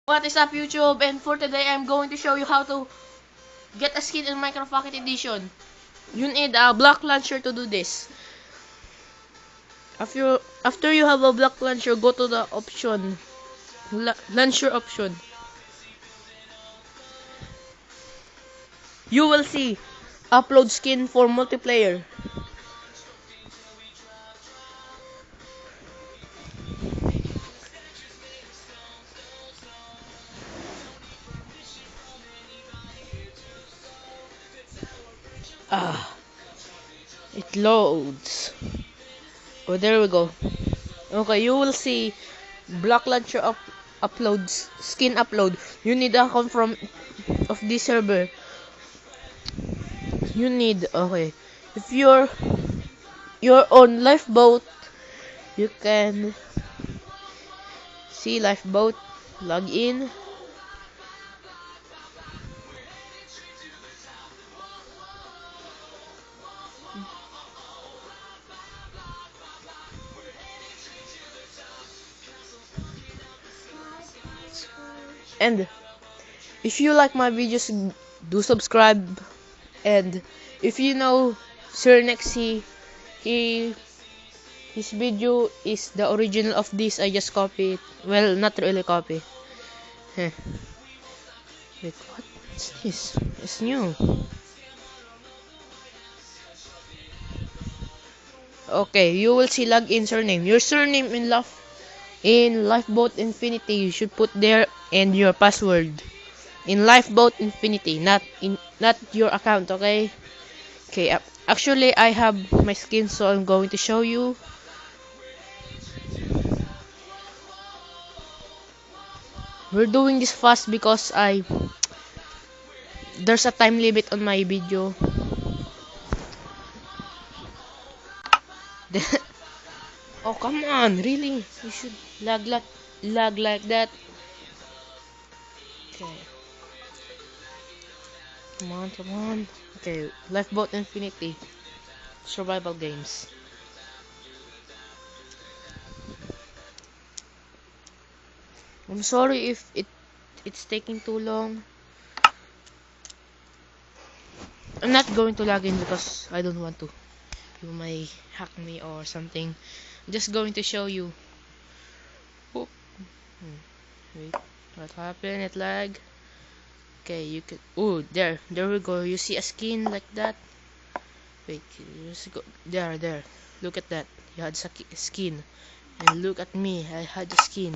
What is up, YouTube? And for today, I'm going to show you how to get a skin in Minecraft Pocket Edition. You need a block launcher to do this. After you have a block launcher, go to the option, launcher option. You will see upload skin for multiplayer. It loads. Oh, there we go. Okay, you will see block launcher uploads, skin upload. You need a account from of this server. You need, okay, if you're on lifeboat, you can see lifeboat, log in. And if you like my videos, do subscribe. And if you know Sir Nexy, his video is the original of this. I just copy it. Well, not really copy. Heh. Wait, what's this? It's new. Okay, you will see login surname. Your surname in Lifeboat Infinity, you should put there, and your password in Lifeboat Infinity, not your account. Okay. Okay. Actually, I have my skin, so I'm going to show you. We're doing this fast because there's a time limit on my video. Oh, come on, really? You should lag like that. Okay. Come on. Okay, Lifeboat Infinity. Survival games. I'm sorry if it's taking too long. I'm not going to log in because I don't want to. You may hack me or something. I'm just going to show you. Whoop. Wait, what happened? It lag. Okay, you can. Oh, there we go. You see a skin like that. Wait, just go there. Look at that. You had a skin, and look at me. I had a skin.